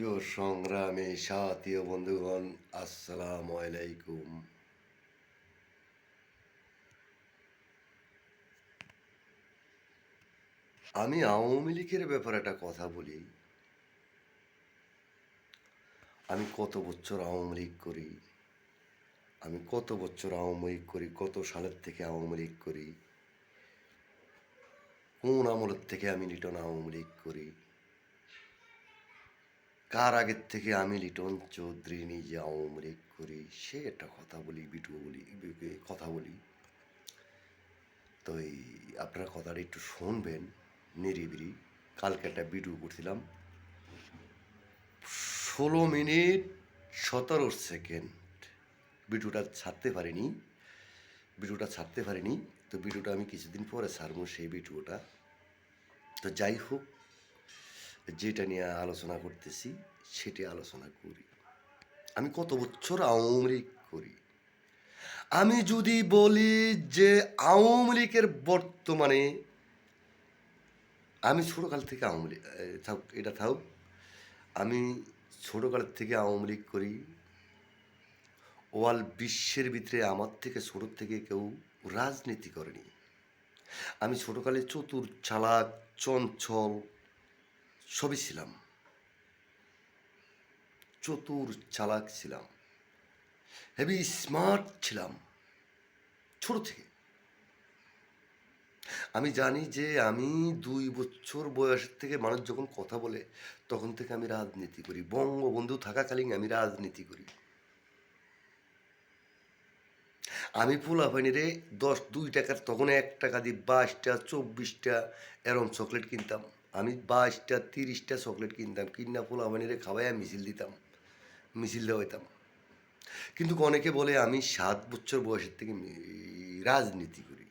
প্রিয় সংগ্রামী সাথী ও বন্ধুগণ, আসসালামু আলাইকুম। আমি আওয়ামী লীগের ব্যাপারে একটা কথা বলি। আমি কত বছর আওয়ামী লীগ করি, কত সালের থেকে আওয়ামী লীগ করি, কোন আমলের থেকে আমি লিটন আওয়ামী লীগ করি, কার আগের থেকে আমি লিটন চৌধুরী নিজে আওয়ামী লীগ করি, সে একটা কথা বলি। তো আপনারা কথাটা একটু শুনবেন নিরিবিলি। কালকে একটা ভিডিও করছিলাম, 16 মিনিট 17 সেকেন্ড। ভিডিওটা ছাড়তে পারিনি। তো ভিডিওটা আমি কিছুদিন পরে ছাড়বো সেই ভিডিওটা। তো যাই হোক, যেটা নিয়ে আলোচনা করতেছি সেটি আলোচনা করি। আমি কত বছর আওয়ামী লীগ করি। আমি যদি বলি যে আওয়ামী লীগের বর্তমানে, আমি ছোটোকাল থেকে আওয়ামী লীগ থাক, আমি ছোটোকালের থেকে আওয়ামী লীগ করি। ওয়াল বিশ্বের ভিতরে আমার থেকে ছোটোর থেকে কেউ রাজনীতি করেনি। আমি ছোটোকালে চতুর, চালাক, চঞ্চল সবই ছিলাম। চতুর চালাক ছিলাম, হেভি স্মার্ট ছিলাম ছোট থেকে। আমি জানি যে আমি 2 বছর বয়সের থেকে মানুষ যখন কথা বলে তখন থেকে আমি রাজনীতি করি। বঙ্গবন্ধু থাকাকালীন আমি রাজনীতি করি। আমি পোলাপানিরে 2 টাকার, তখন 1 টাকা দিয়ে 22টা 24টা এরম চকলেট কিনতাম। আমি 22টা 30টা চকলেট কিনতাম, কিনা পোলাপানিরে খাওয়াইয়া মিছিল দেওয়াইতাম। কিন্তু অনেকে বলে আমি 7 বছর বয়সের থেকে রাজনীতি করি।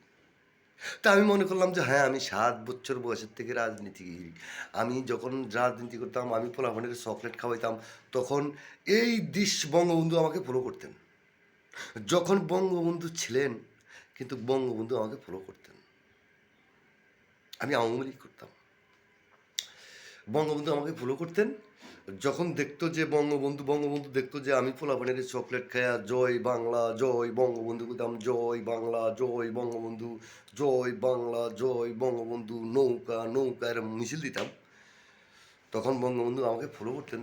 তা আমি মনে করলাম যে হ্যাঁ, আমি 7 বছর বয়সের থেকে রাজনীতি করি। আমি যখন রাজনীতি করতাম, আমি পোলাপানিরে চকলেট খাওয়াইতাম, তখন এই বঙ্গবন্ধু আমাকে ফলো করতেন। যখন বঙ্গবন্ধু ছিলেন, কিন্তু বঙ্গবন্ধু আমাকে ফলো করতেন। আমি আওয়ামী লীগ করতাম, বঙ্গবন্ধু আমাকে ফলো করতেন। যখন দেখতো যে বঙ্গবন্ধু দেখতো যে আমি পোলাপানের চকলেট খায়া জয় বাংলা জয় বঙ্গবন্ধু করতাম, জয় বাংলা জয় বঙ্গবন্ধু, জয় বাংলা জয় বঙ্গবন্ধু, নৌকা নৌকা এরম মিছিল দিতাম। তখন বঙ্গবন্ধু আমাকে ফলো করতেন।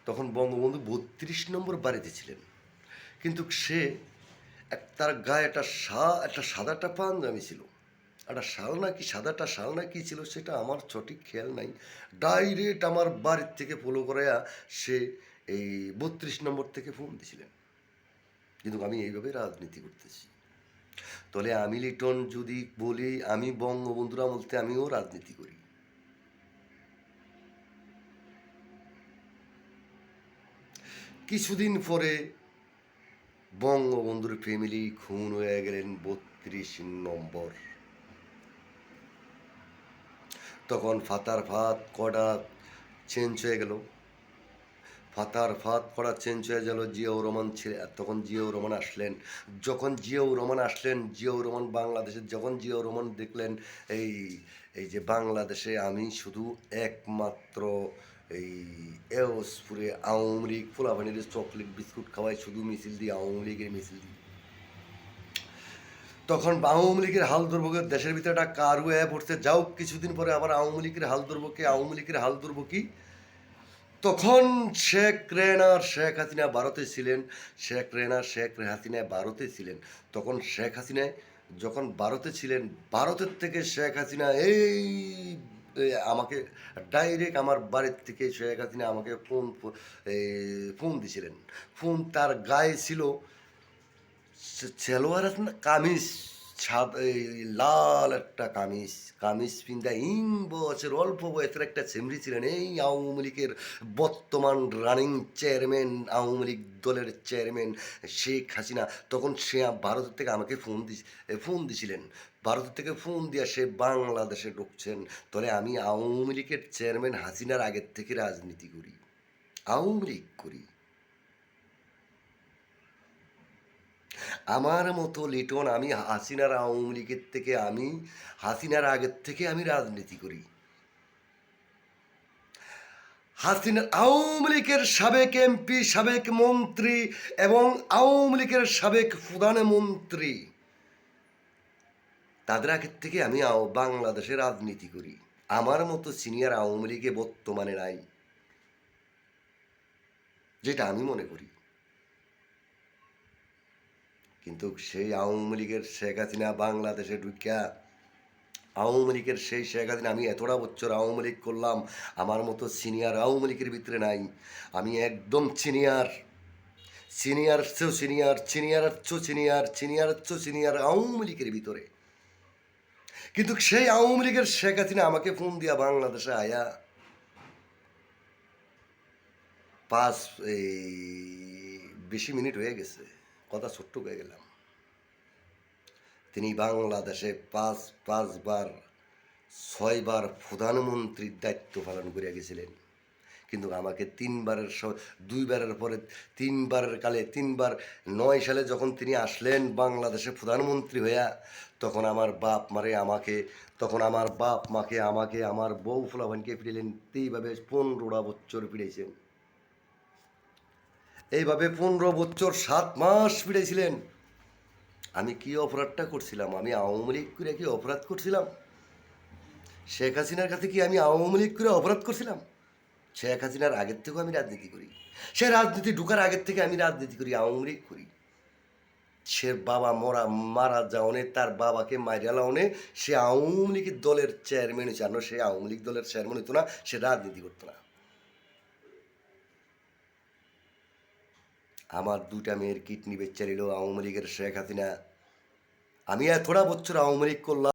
তখন বঙ্গবন্ধু 32 নম্বর বাড়িতে ছিলেন। কিন্তু সে তার গায়ে একটা সাদাটা পাঞ্জাবি ছিল, একটা সাদাটা শাল না কি ছিল সেটা আমার সঠিক খেয়াল নাই। ডাইরেক্ট আমার বাড়ির থেকে ফলো করাইয়া সে এই 32 নম্বর থেকে ফোন দিছিলেন। কিন্তু আমি এইভাবে রাজনীতি করতেছি। তাহলে আমি লিটন যদি বলি, আমি বঙ্গবন্ধুর আমল থেকে আমিও রাজনীতি করি। কিছুদিন পরে বঙ্গবন্ধুর ফ্যামিলি খুন হয়ে গেলেন 32 নম্বর। তখন ফাতার ফাত কড়া চেঞ্জ হয়ে গেল। জিয়াউর রহমান ছিলেন। তখন জিয়াউর রহমান আসলেন। জিয়াউর রহমান বাংলাদেশের, যখন জিয়াউর রহমান দেখলেন এই এই যে বাংলাদেশে আমি শুধু একমাত্র এই এওসপুরে আওয়ামী লীগ ফুলাবানির চকলেট বিস্কুট খাওয়াই, শুধু মিছিল দিই, আওয়ামী লীগের মিছিল দিই। তখন আওয়ামী লীগের হাল ধরবো, দেশের ভিতরে একটা কারু হয়ে পড়ছে। যাও, কিছুদিন পরে আবার আওয়ামী লীগের হাল ধরবো কি? তখন শেখ হাসিনা ভারতে ছিলেন। তখন শেখ হাসিনা যখন ভারতে ছিলেন, ভারতের থেকে শেখ হাসিনা আমাকে ডাইরেক্ট আমার বাড়ির থেকে শেখ হাসিনা আমাকে ফোন দিছিলেন। ফোন তার গায়ে ছিল সেলোয়ার আছে না, কামিজ, লাল একটা কামিজ পিন্দা বছর অল্প বয়সের একটা ছেমরি ছিলেন এই আওয়ামী লীগের বর্তমান রানিং চেয়ারম্যান, আওয়ামী লীগ দলের চেয়ারম্যান শেখ হাসিনা। তখন সে ভারতের থেকে আমাকে ফোন দিছিলেন। ভারতের থেকে ফোন দিয়ে সে বাংলাদেশে ঢুকছেন। তাহলে আমি আওয়ামী লীগের চেয়ারম্যান হাসিনার আগের থেকে রাজনীতি করি, আওয়ামী লীগ করি। আমার মতো লিটন, আমি হাসিনার আগের থেকে আমি রাজনীতি করি। হাসিনা আওয়ামী লীগের সাবেক এমপি, সাবেক মন্ত্রী এবং আওয়ামী লীগের সাবেক প্রধানমন্ত্রী, তাদের আগের থেকে আমি বাংলাদেশে রাজনীতি করি। আমার মতো সিনিয়র আওয়ামী লীগে বর্তমানে নাই, যেটা আমি মনে করি। কিন্তু সেই আওয়ামী লীগের শেখ হাসিনা বাংলাদেশে ঢুকিয়া, আওয়ামী লীগের সেই শেখ হাসিনা, আমি এতটা বছর আওয়ামী লীগ করলাম, আমার মতো সিনিয়র আওয়ামী লীগের ভিতরে নাই। আমি একদম সিনিয়র, সিনিয়র চেয়েও সিনিয়র, সিনিয়রের চেয়েও সিনিয়র, সিনিয়রের চেয়েও সিনিয়র আওয়ামী লীগের ভিতরে। কিন্তু সেই আওয়ামী লীগের শেখ হাসিনা আমাকে ফোন দিয়া বাংলাদেশে আয়া পাঁচ এই 20 মিনিট হয়ে গেছে, কথা ছোট্ট হয়ে গেলাম। তিনি বাংলাদেশে পাঁচবার 6বার প্রধানমন্ত্রীর দায়িত্ব পালন করে গেছিলেন। কিন্তু আমাকে 3বারের 2বারের পরে 3বারের কালে 9 সালে যখন তিনি আসলেন বাংলাদেশে প্রধানমন্ত্রী হইয়া, তখন আমার বাপ মাকে আমাকে আমার বউ ফুলাভানকে ফিরেলেন। এইভাবে 15টা বছর ফিরেছেন। এইভাবে 15 বছর 7 মাস ফিরেছিলেন। আমি কি অপরাধটা করছিলাম? আমি আওয়ামী লীগ করে কি অপরাধ করছিলাম? শেখ হাসিনার কাছে কি আমি আওয়ামী লীগ করে অপরাধ করছিলাম? শেখ হাসিনার আগের থেকেও আমি রাজনীতি করি। সে রাজনীতি ঢুকার আগের থেকে আমি রাজনীতি করি, আওয়ামী লীগ করি। সে বাবা মারা যাওনে, তার বাবাকে মাইরা লাউনে সে আওয়ামী লীগের দলের চেয়ারম্যান হয়েছে। আর সে আওয়ামী লীগ দলের চেয়ারম্যান হতো না, সে রাজনীতি করতো না। আমার 2টা মেয়ের কিডনি বেচা নিল আওয়ামী লীগের শেখ হাসিনা। আমি এতটা বছর আওয়ামী লীগ করলাম।